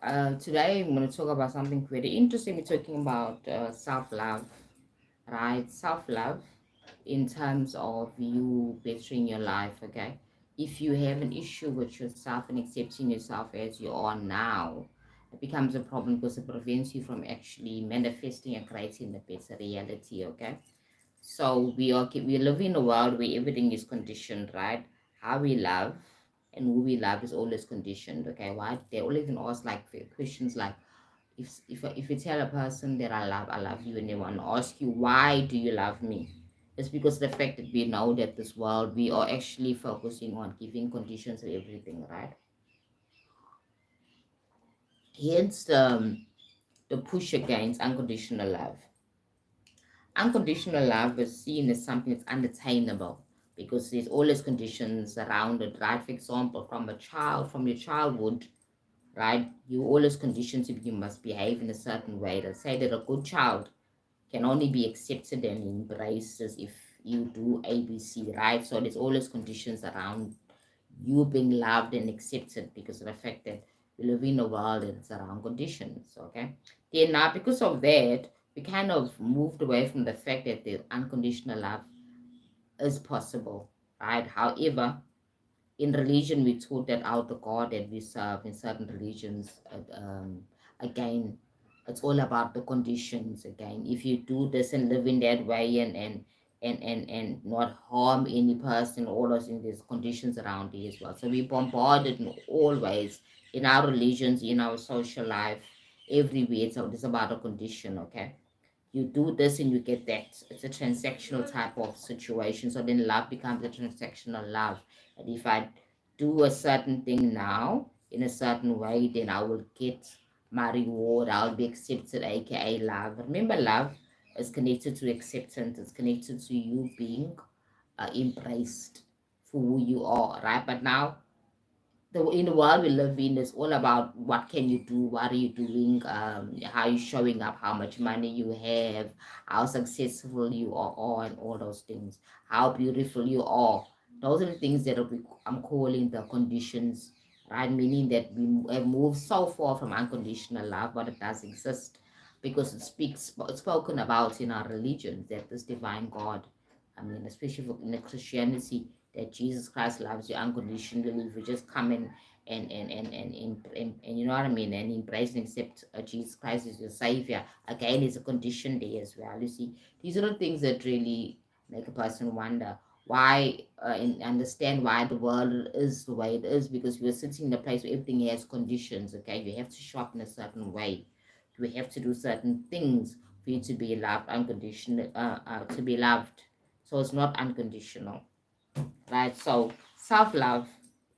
Today I'm going to talk about something very interesting. We're talking about self-love, right? Self-love in terms of you bettering your life, okay? If you have an issue with yourself and accepting yourself as you are now, it becomes a problem because it prevents you from actually manifesting and creating the better reality, okay? So we live in a world where everything is conditioned, right? How we love and who we love is always conditioned. Okay, why they all even ask like questions like if you tell a person that I love you, and they want to ask you why do you love me, it's because the fact that we know that this world we are actually focusing on giving conditions to everything, right? Hence the push against unconditional love. Unconditional love is seen as something that's unattainable because there's always conditions around it, right? For example, from your childhood, right? You always conditioned to you must behave in a certain way. They say that a good child can only be accepted and embraced as if you do ABC, right? So there's always conditions around you being loved and accepted because of the fact that we live in a world that's around conditions, okay? Then now, because of that, we kind of moved away from the fact that the unconditional love is possible, right? However, in religion, we taught that out the God that we serve in certain religions, again, it's all about the conditions again. If you do this and live in that way and not harm any person, all those things, there's conditions around it as well. So we bombarded in all ways in our religions, in our social life, everywhere. So it's about a condition, okay? You do this and you get that. It's a transactional type of situation. So then love becomes a transactional love. And if I do a certain thing now in a certain way, then I will get my reward. I'll be accepted, aka love. Remember, love is connected to acceptance, it's connected to you being embraced for who you are, right? But now in the world we live in is all about what can you do, what are you doing, how you showing up, how much money you have, how successful you are, and all those things, how beautiful you are. Those are the things that I'm calling the conditions, right? Meaning that we have moved so far from unconditional love, but it does exist because it's spoken about in our religions that this divine God, I mean, especially in the Christianity, that Jesus Christ loves you unconditionally. If you just come in and you know what I mean, and embrace and accept Jesus Christ as your Savior, again, is a condition there as well. You see, these are the things that really make a person wonder why and understand why the world is the way it is, because we're sitting in a place where everything has conditions. Okay, you have to shop in a certain way, you have to do certain things for you to be loved unconditional, to be loved. So it's not unconditional, right? So self-love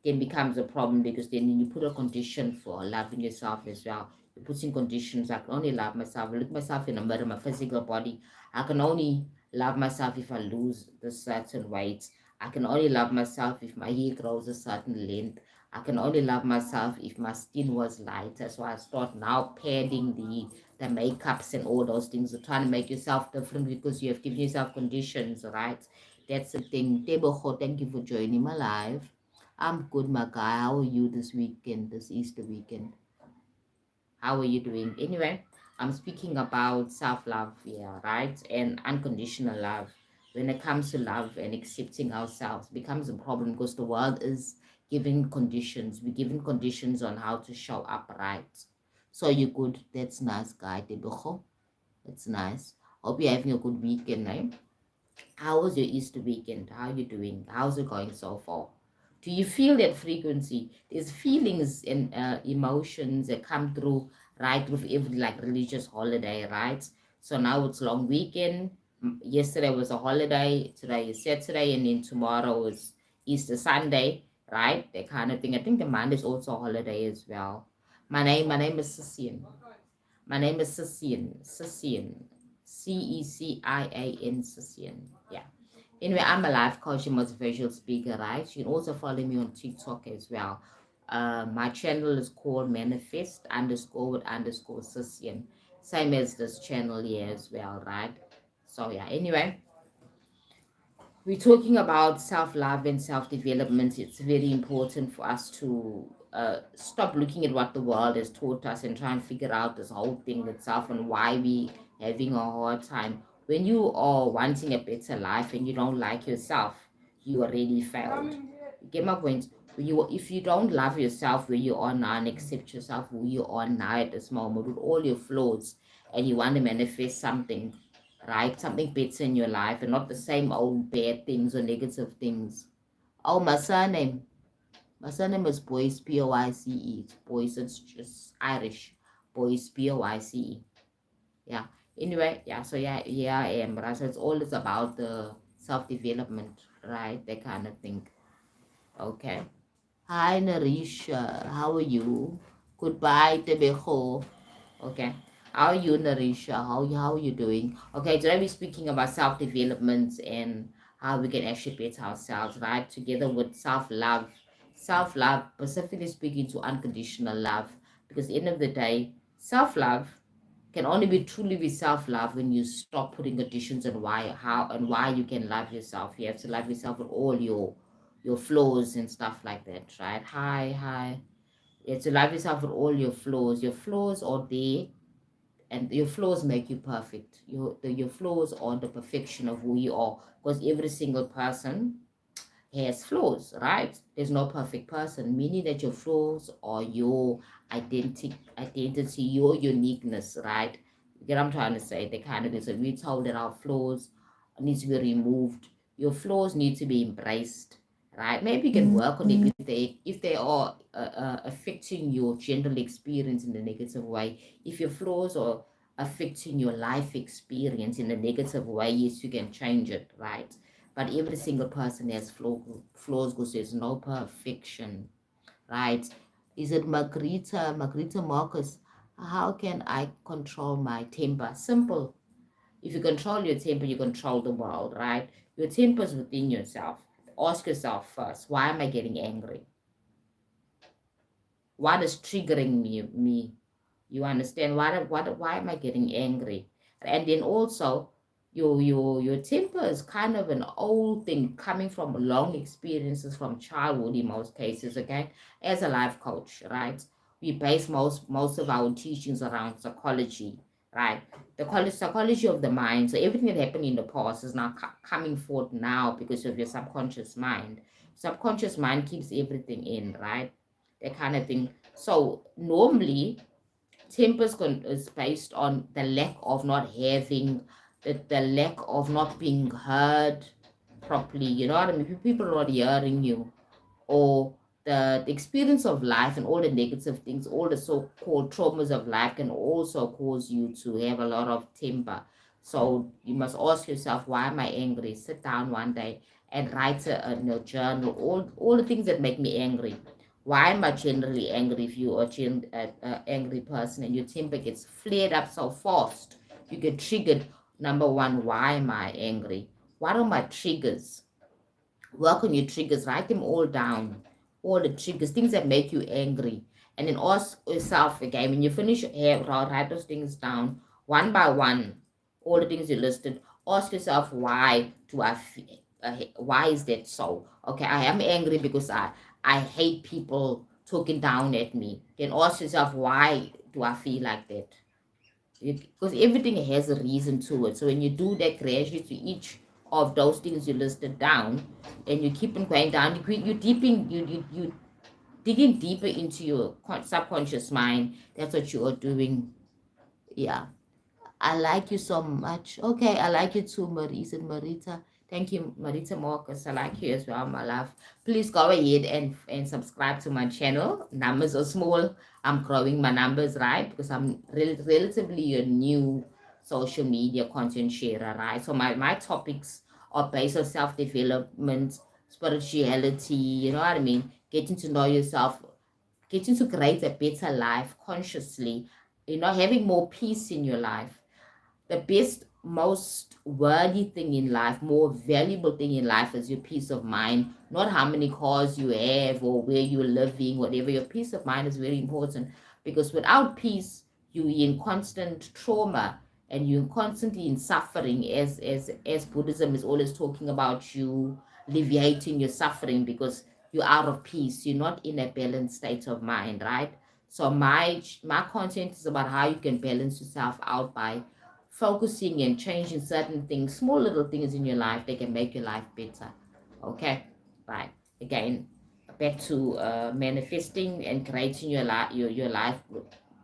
then becomes a problem because then you put a condition for loving yourself as well. You put in conditions. I can only love myself. I look myself in the mirror, my physical body. I can only love myself if I lose the certain weight. I can only love myself if my hair grows a certain length. I can only love myself if my skin was lighter. So I start now padding the makeups and all those things. You're trying to make yourself different because you have given yourself conditions, right? That's the thing. Teboho, thank you for joining my live. I'm good, my guy. How are you this weekend, this Easter weekend? How are you doing? Anyway, I'm speaking about self-love, yeah, right? And unconditional love. When it comes to love and accepting ourselves, becomes a problem because the world is giving conditions. We're giving conditions on how to show up, right? So you good. That's nice, guy. Teboho. That's nice. Hope you're having a good weekend, eh? How was your Easter weekend? How are you doing? How's it going so far? Do you feel that frequency? There's feelings and emotions that come through right through every like religious holiday, right? So now it's long weekend. Yesterday was a holiday. Today is Saturday, and then tomorrow is Easter Sunday, right? That kind of thing. I think the Monday is also a holiday as well. My name is Cecian. My name is Cecian. Cecian. Cecian. Cecian. Yeah. Anyway, I'm a life coach and motivational speaker, right? You can also follow me on TikTok as well. My channel is called Manifest underscore with underscore Cecian. Same as this channel here as well, right? So yeah, anyway, we're talking about self-love and self-development. It's very important for us to stop looking at what the world has taught us and try and figure out this whole thing itself and why we having a hard time. When you are wanting a better life and you don't like yourself, you already failed. You get my point? If you don't love yourself where you are now and accept yourself who you are now at this moment with all your flaws, and you want to manifest something, right? Something better in your life and not the same old bad things or negative things. Oh, my surname. My surname is Boyce, P-O-I-C-E. It's Boyce, it's just Irish. Boyce, P-O-I-C-E. Yeah. Anyway, yeah, so yeah, I am, right? So it's always about the self-development, right? That kind of thing. Okay. Hi, Narisha. How are you? Goodbye, Tebejo. Okay. How are you, Narisha? How are you doing? Okay, today we're speaking about self-development and how we can actually better ourselves, right? Together with self-love. Self-love, specifically speaking to unconditional love. Because at the end of the day, self-love can only be truly be self-love when you stop putting conditions on why you can love yourself. You have to love yourself with all your flaws and stuff like that, right? Hi. You have to love yourself with all your flaws. Your flaws are there, and your flaws make you perfect. Your flaws are the perfection of who you are, because every single person has flaws, right? There's no perfect person, meaning that your flaws are your identity, your uniqueness, right? You get what I'm trying to say? They kind of is. So we told that our flaws need to be removed. Your flaws need to be embraced, right? Maybe you can work on it if they are affecting your general experience in a negative way. If your flaws are affecting your life experience in a negative way, yes, you can change it, right? But every single person has flaws because there's no perfection, right? Is it Margarita Marcus? How can I control my temper? Simple. If you control your temper, you control the world, right? Your temper is within yourself. Ask yourself first, why am I getting angry? What is triggering me? You understand? Why am I getting angry? And then also, your temper is kind of an old thing coming from long experiences from childhood in most cases. Okay, as a life coach, right? We base most of our teachings around psychology, right? The college psychology of the mind. So everything that happened in the past is now coming forth now because of your subconscious mind. Subconscious mind keeps everything in, right? That kind of thing. So normally tempers is based on the lack of not having, the lack of not being heard properly. You know what I mean? People are not hearing you, or the experience of life and all the negative things, all the so-called traumas of life can also cause you to have a lot of temper. So you must ask yourself, why am I angry? Sit down one day and write in a journal all the things that make me angry. Why am I generally angry? If you are an angry person and your temper gets flared up so fast, you get triggered. Number one, why am I angry? What are my triggers? Work on your triggers, write them all down, all the triggers, things that make you angry, and then ask yourself again when you finish, write those things down one by one, all the things you listed. Ask yourself, why do I feel, why is that so? Okay, I am angry because I hate people talking down at me. Then ask yourself, why do I feel like that? Because everything has a reason to it. So when you do that gradually to each of those things you listed down, and you keep on going down, you digging deeper into your subconscious mind. That's what you are doing. Yeah. I like you so much. Okay, I like you too, Marisa and Marita. Thank you, Marita Marcus. I like you as well, my love. Please go ahead and subscribe to my channel. Numbers are small. I'm growing my numbers, right? Because I'm relatively a new social media content sharer, right? So my topics are based on self-development, spirituality, you know what I mean? Getting to know yourself, getting to create a better life consciously, having more peace in your life. The best, most worthy thing in life, more valuable thing in life is your peace of mind, not how many cars you have or where you're living, whatever. Your peace of mind is very important, because without peace, you're in constant trauma and you're constantly in suffering, as Buddhism is always talking about, you alleviating your suffering, because you're out of peace, you're not in a balanced state of mind, right? So my content is about how you can balance yourself out by focusing and changing certain things, small little things in your life that can make your life better. Okay, right. Again, back to manifesting and creating your life.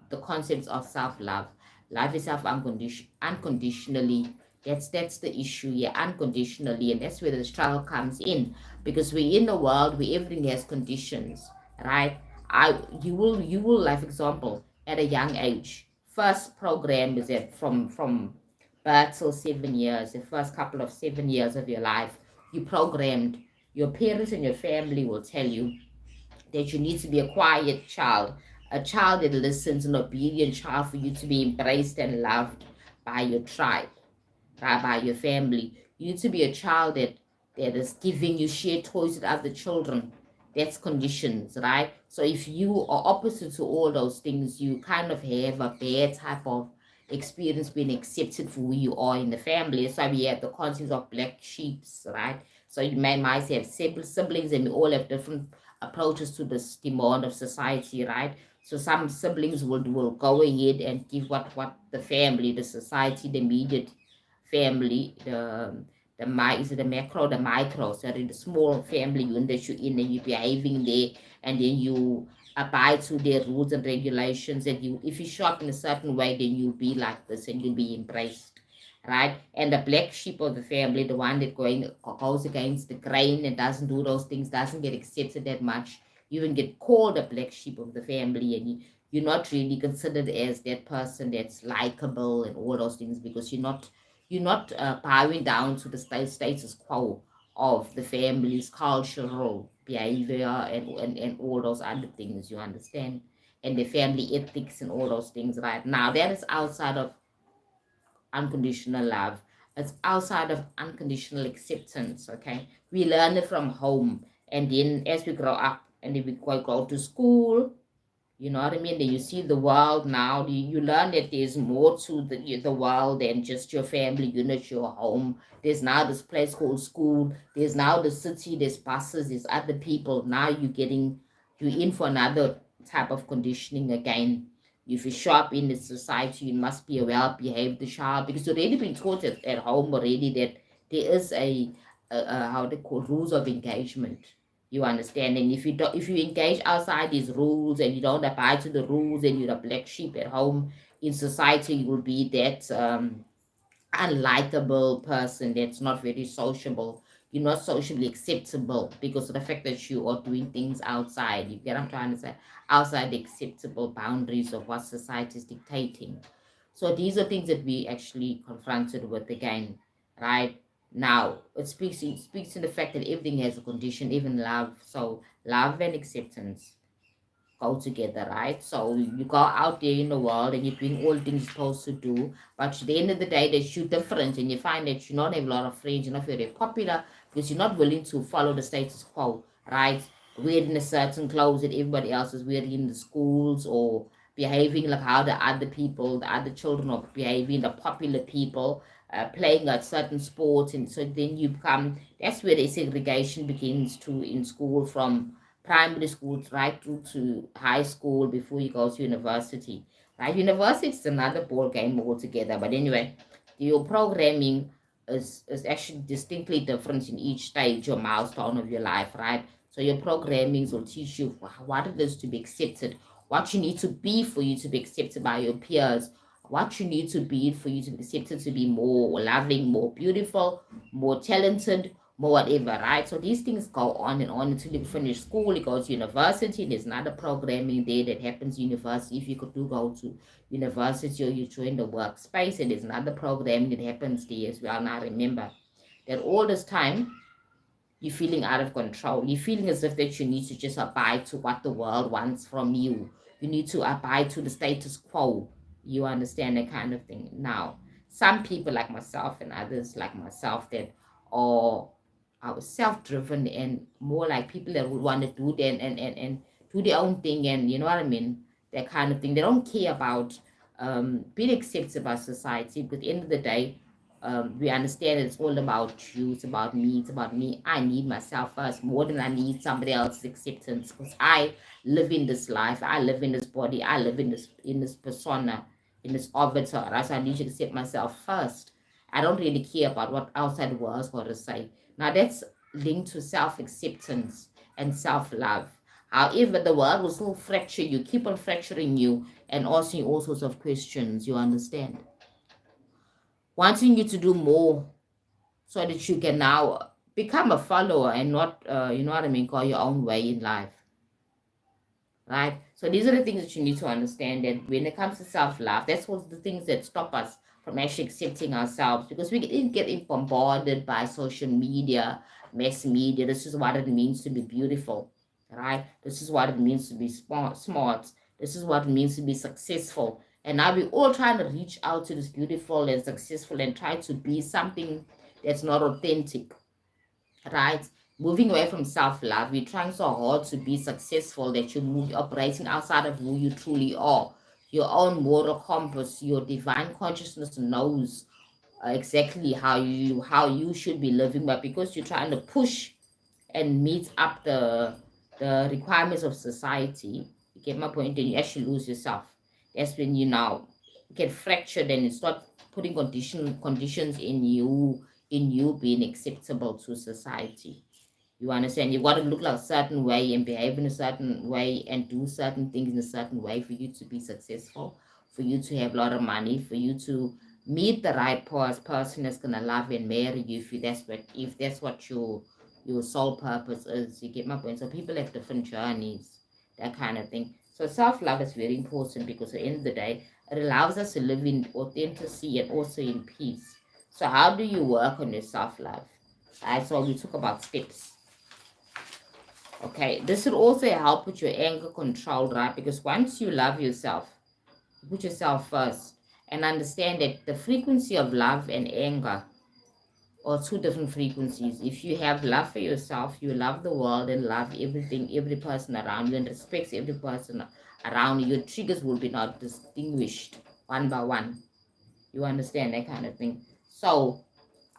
The concepts of self-love. Love yourself unconditionally. That's the issue here, unconditionally, and that's where the struggle comes in, because we're in a world where everything has conditions, right? You will like, for example, at a young age, first program is that from birth till 7 years, the first couple of 7 years of your life, you programmed. Your parents and your family will tell you that you need to be a quiet child, a child that listens, an obedient child, for you to be embraced and loved by your tribe, by your family. You need to be a child that is giving you share toys with other children. That's conditions, right? So if you are opposite to all those things, you kind of have a bad type of experience being accepted for who you are in the family. So we have the concept of black sheeps, right? So you might have siblings, and we all have different approaches to this demand of society, right? So some siblings will go ahead and give what the family, the society, the immediate family, is it the macro, the micro, so in the small family unit that you're in, and you're behaving there, and then you abide to their rules and regulations, and you, if you shop in a certain way, then you'll be like this and you'll be embraced, right? And the black sheep of the family, the one that goes against the grain and doesn't do those things, doesn't get accepted that much. You even get called a black sheep of the family, and you're not really considered as that person that's likable and all those things, because you're not bowing down to the status quo of the family's cultural behavior, and all those other things, you understand, and the family ethics and all those things. Right now, that is outside of unconditional love. It's outside of unconditional acceptance. Okay, we learn it from home, and then as we grow up, and then we go to school, you know what I mean? Then you see the world now. You learn that there's more to the world than just your family unit, your home. There's now this place called school. There's now the city. There's buses. There's other people. Now you're in for another type of conditioning again. If you show up in the society, you must be a well-behaved child, because you've already been taught at home already that there is a how they call rules of engagement, you understand? And if you engage outside these rules and you don't abide to the rules, and you're a black sheep at home, in society you will be that unlikable person that's not very sociable. You're not socially acceptable because of the fact that you are doing things outside. You get what I'm trying to say? Outside the acceptable boundaries of what society is dictating. So these are things that we actually confronted with again, right? Now it speaks to the fact that everything has a condition, even love. So love and acceptance go together, right? So you go out there in the world and you're doing all things you're supposed to do, but at the end of the day, that you're different, and you find that you don't have a lot of friends, you're not very popular, because you're not willing to follow the status quo, right? Wearing a certain clothes that everybody else is wearing in the schools, or behaving like how the other children are behaving, the popular people, playing at certain sports, and so then you become. That's where the segregation begins to in school, from primary schools right through to high school before you go to university. Right, university is another ball game altogether. But anyway, your programming is actually distinctly different in each stage or milestone of your life, right? So your programmings will teach you what it is to be accepted, what you need to be for you to be accepted by your peers, what you need to be for you to be accepted to be more loving, more beautiful, more talented, more whatever, right? So these things go on and on until you finish school. You go to university. There's another programming there that happens university. If you could do go to university, or you join the workspace, and there's another programming that happens there as well. Now remember that all this time you're feeling out of control. You're feeling as if that you need to just abide to what the world wants from you. You need to abide to the status quo. You understand that kind of thing. Now, some people like myself and others like myself that are self-driven, and more like people that would want to do that, and do their own thing, and you know what I mean? That kind of thing. They don't care about being accepted by society, but at the end of the day, we understand it's all about you, it's about me, it's about me. I need myself first more than I need somebody else's acceptance, because I live in this life, I live in this body, I live in this persona, in this avatar, right? So I need to accept myself first. I don't really care about what outside world's got to say. Now that's linked to self-acceptance and self-love. However, the world will still fracture you, keep on fracturing you, and asking you all sorts of questions, you understand? Wanting you to do more so that you can now become a follower and not, you know what I mean, go your own way in life, right? So these are the things that you need to understand. That when it comes to self-love, that's what the things that stop us from actually accepting ourselves, because we get bombarded by social media, mass media. This is what it means to be beautiful, right? This is what it means to be smart. This is what it means to be successful. And now we're all trying to reach out to this beautiful and successful and try to be something that's not authentic, right? Moving away from self-love, you're trying so hard to be successful that you're operating outside of who you truly are. Your own moral compass, your divine consciousness knows exactly how you should be living, but because you're trying to push and meet up the requirements of society, you get my point, and you actually lose yourself. That's when you now get fractured and you start putting conditions in you being acceptable to society. You understand? You got to look like a certain way and behave in a certain way and do certain things in a certain way for you to be successful, for you to have a lot of money, for you to meet the right person that's gonna love and marry you, if that's what your sole purpose is. You get my point? So people have different journeys, that kind of thing. So self-love is very important, because at the end of the day, it allows us to live in authenticity and also in peace. So how do you work on your self-love? Right, so we talk about steps. Okay, this will also help with your anger control, right? Because once you love yourself, you put yourself first and understand that the frequency of love and anger are two different frequencies. If you have love for yourself, you love the world and love everything, every person around you, and respects every person around you. Your triggers will be not distinguished one by one. You understand that kind of thing. So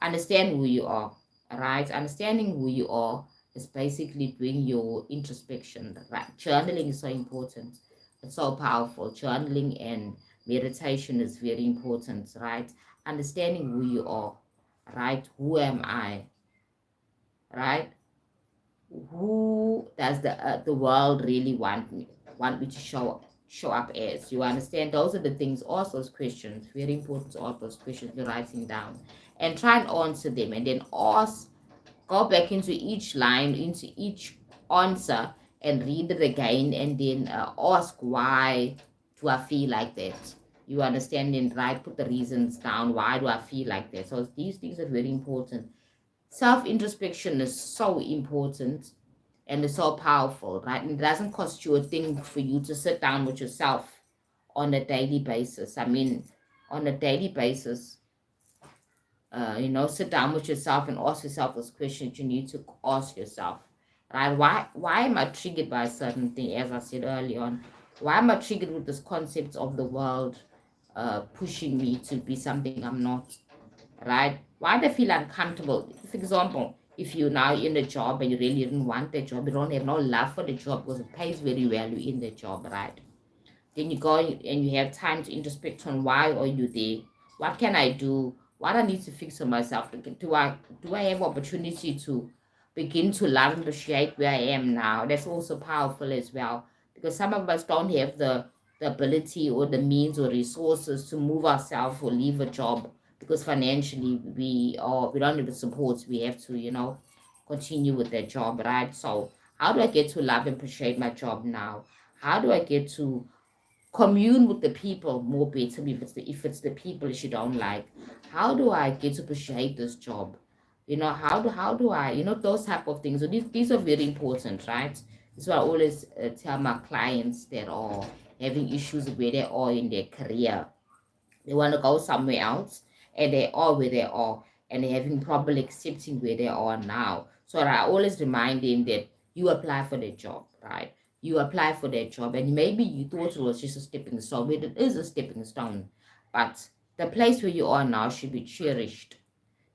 understand who you are, right? Understanding who you are is basically doing your introspection, right? Journaling is so important. It's so powerful. Journaling and meditation is very important, right? Understanding who you are, right? Who am I, right? Who does the world really want me to show up as? You understand? Those are the things. Ask those questions. Very important to ask those questions. You're writing down and try and answer them, and then go back into each line, into each answer, and read it again, and then ask, why do I feel like that? You understand? And right, put the reasons down. Why do I feel like that? So these things are very important. Self introspection is so important and it's so powerful, right? And it doesn't cost you a thing for you to sit down with yourself on a daily basis. I mean, on a daily basis, sit down with yourself and ask yourself those questions you need to ask yourself, right? Why am I triggered by a certain thing? As I said early on, why am I triggered with this concept of the world pushing me to be something I'm not, right? Why do I feel uncomfortable? For example, if you're now in a job and you really didn't want the job, you don't have no love for the job because it pays very well, you're in the job, right? Then you go and you have time to introspect on, why are you there? What can I do? What I need to fix on myself? Do I have opportunity to begin to love and appreciate where I am now? That's also powerful as well, because some of us don't have the ability or the means or resources to move ourselves or leave a job, because financially we don't have the support. We have to, continue with that job, right? So how do I get to love and appreciate my job now? How do I get to commune with the people more better, if it's the people that you don't like? How do I get to appreciate this job? How do I, those type of things. So these are very important, right? So I always tell my clients that are having issues where they are in their career, they want to go somewhere else, and they are where they are, and they're having trouble accepting where they are now. So I always remind them that you apply for the job, right? You apply for that job, and maybe you thought it was just a stepping stone, but it is a stepping stone. But The place where you are now should be cherished.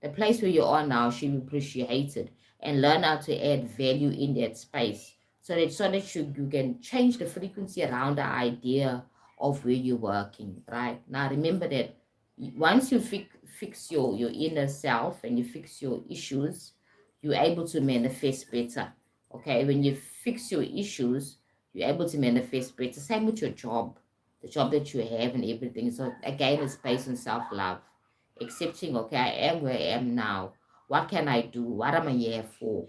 The place where you are now should be appreciated, and learn how to add value in that space, so that you can change the frequency around the idea of where you're working, right? Now remember that once you fix your inner self and you fix your issues, you're able to manifest better. Okay, when you fix your issues, you're able to manifest better. Same with your job, the job that you have and everything. So again, it's based on self-love, accepting, okay, I am where I am now. What can I do? What am I here for?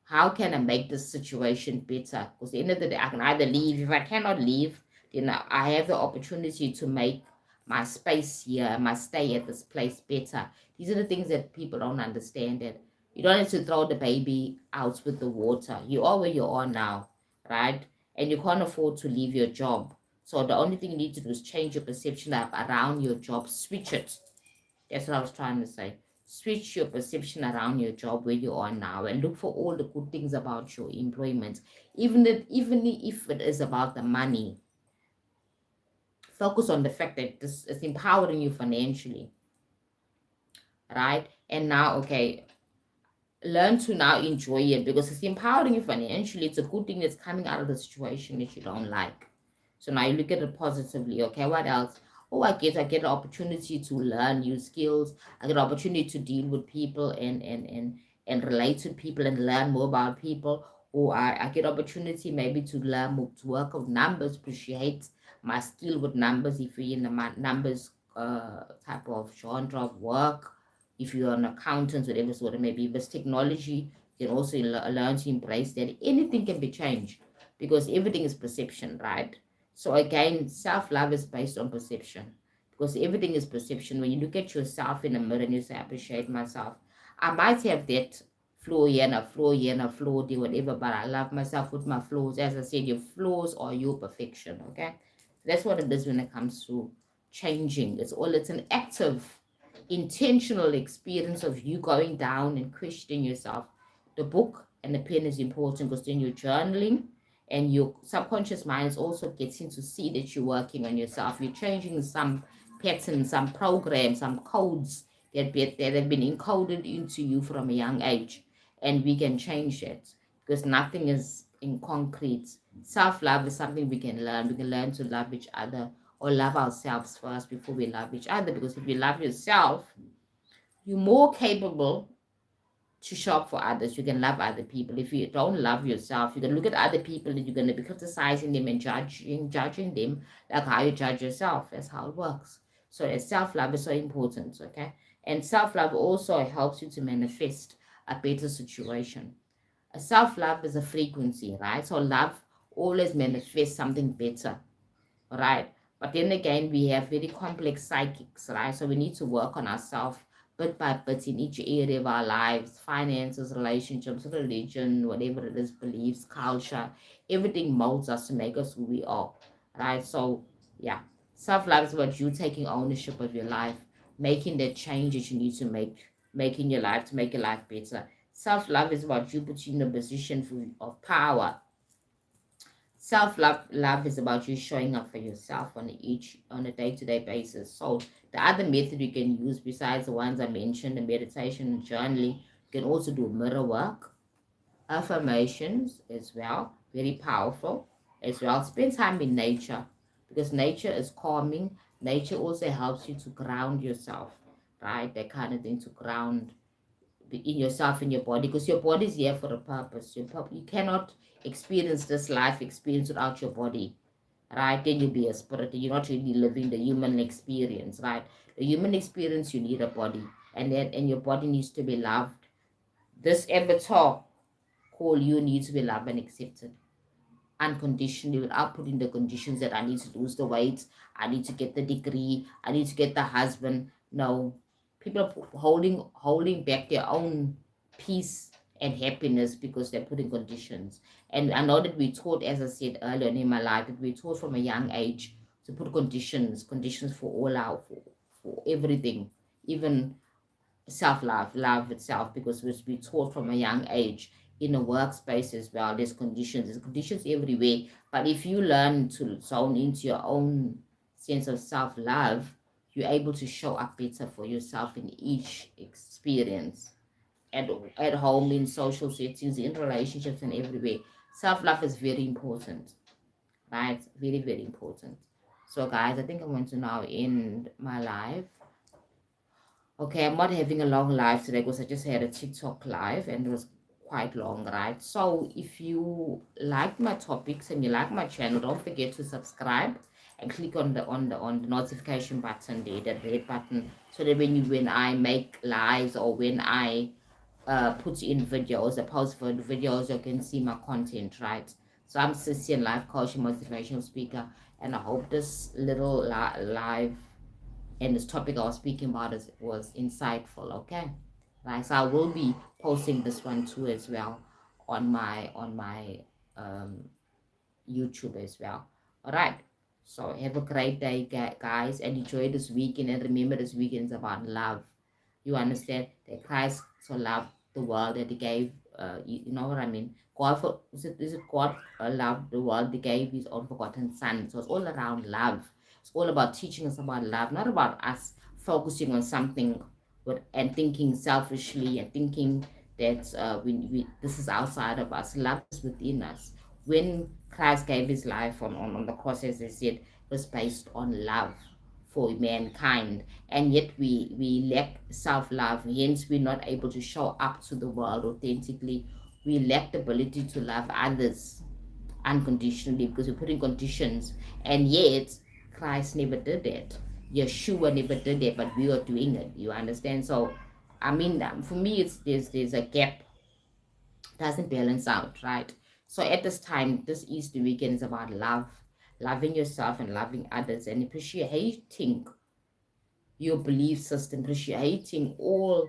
How can I make this situation better? Because at the end of the day, I can either leave. If I cannot leave, then I have the opportunity to make my space here, my stay at this place better. These are the things that people don't understand. That you don't have to throw the baby out with the water. You are where you are now, right? And you can't afford to leave your job. So the only thing you need to do is change your perception around your job, switch it. That's what I was trying to say. Switch your perception around your job where you are now and look for all the good things about your employment. Even if it is about the money, focus on the fact that this is empowering you financially, right? And now, okay, learn to now enjoy it because it's empowering you financially. It's a good thing that's coming out of the situation that you don't like. So now you look at it positively. Okay, what else? Oh, I get an opportunity to learn new skills. I get an opportunity to deal with people and relate to people and learn more about people. Or I get opportunity maybe to learn more, to work with numbers, appreciate my skill with numbers if you're in the numbers type of genre of work. If you're an accountant, whatever sort of maybe, if it's technology, you can also learn to embrace that. Anything can be changed because everything is perception, right? So again, self-love is based on perception because everything is perception. When you look at yourself in the mirror and you say, I appreciate myself, I might have that flaw here and a flaw here and a flaw there, whatever, but I love myself with my flaws. As I said, your flaws are your perfection, okay? That's what it is when it comes to changing. It's an active, intentional experience of you going down and questioning yourself. The book and the pen is important because then you're journaling and your subconscious mind also gets in to see that you're working on yourself. You're changing some patterns, some programs, some codes that have been encoded into you from a young age. And we can change that because nothing is in concrete. Self-love is something we can learn. We can learn to love each other or love ourselves first before we love each other. Because if you love yourself, you're more capable to shop for others. You can love other people. If you don't love yourself, you can look at other people and you're going to be criticizing them and judging them like how you judge yourself. That's how it works. So self-love is so important, okay? And self-love also helps you to manifest a better situation. A self-love is a frequency, right? So love always manifests something better, right? But then again, we have very complex psychics, right? So we need to work on ourselves bit by bit in each area of our lives: finances, relationships, religion, whatever it is, beliefs, culture. Everything molds us to make us who we are, right? So, yeah, self love is about you taking ownership of your life, making the changes you need to make, making your life to make your life better. Self love is about you putting in a position of power. Self love is about you showing up for yourself on a day-to-day basis. So the other method you can use besides the ones I mentioned, the meditation and journaling, you can also do mirror work, affirmations as well, very powerful as well. Spend time in nature because nature is calming. Nature also helps you to ground yourself, right? That kind of thing, to ground in yourself, in your body, because your body is here for a purpose. You cannot experience this life experience without your body, right? Then you'll be a spirit. You're not really living the human experience, right? The human experience, you need a body, and your body needs to be loved. This avatar called you needs to be loved and accepted unconditionally without putting the conditions that I need to lose the weight, I need to get the degree, I need to get the husband. No, people are holding back their own peace and happiness because they're putting conditions. And I know that we taught, as I said earlier in my life, that we taught from a young age to put conditions for all for everything, even self-love, love itself, because we taught from a young age in a workspace as well. There's conditions everywhere. But if you learn to zone into your own sense of self-love, you're able to show up better for yourself in each experience, at, at home, in social settings, in relationships, and everywhere. Self-love is very important, right? Very, very important. So guys, I think I'm going to now end my live. Okay, I'm not having a long live today because I just had a TikTok live and it was quite long, right? So if you like my topics and you like my channel, don't forget to subscribe and click on the notification button there, that red button, so that when I make lives, or when I put in videos, I post for videos, you can see my content, right? So I'm Sissy, a life coach and motivational speaker, and I hope this little live and this topic I was speaking about was insightful. Okay, right. So I will be posting this one too as well on my um, YouTube as well. All right. So have a great day, guys, and enjoy this weekend. And remember, this weekend is about love. You understand that Christ so loved the world that He gave. You know what I mean? God for is it God loved the world? He gave His own forgotten Son. So it's all around love. It's all about teaching us about love, not about us focusing on something and thinking selfishly and thinking that we this is outside of us. Love is within us. When Christ gave His life on the cross, as I said, was based on love for mankind, and yet we lack self-love, hence we're not able to show up to the world authentically. We lack the ability to love others unconditionally because we're putting conditions, and yet Christ never did that. Yeshua never did that, but we are doing it. You understand? So I mean, for me, it's there's a gap, doesn't balance out, right? So at this time, this Easter weekend is about love, loving yourself and loving others, and appreciating your belief system, appreciating all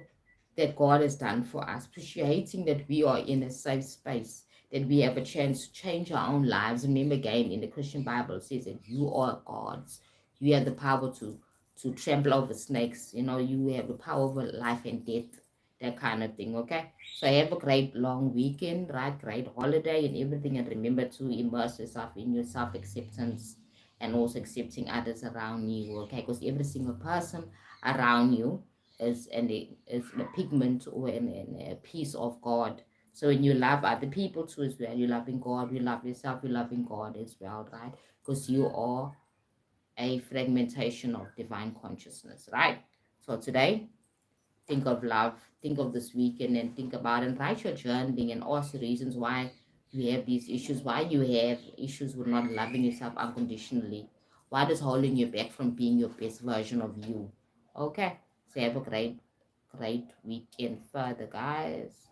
that God has done for us, appreciating that we are in a safe space, that we have a chance to change our own lives. Remember, again, in the Christian Bible, it says that you are God's. You have the power to trample over snakes. You know, you have the power over life and death, that kind of thing. Okay, so have a great long weekend, right? Great holiday and everything, and remember to immerse yourself in your self acceptance and also accepting others around you. Okay, because every single person around you is a pigment or a piece of God. So when you love other people too as well, you're loving God, you love yourself, you're loving God as well, right? Because you are a fragmentation of divine consciousness, right? So today, think of love, think of this weekend and think about and write your journaling and ask the reasons why you have these issues, why you have issues with not loving yourself unconditionally, what is holding you back from being your best version of you. Okay, so have a great weekend further, guys.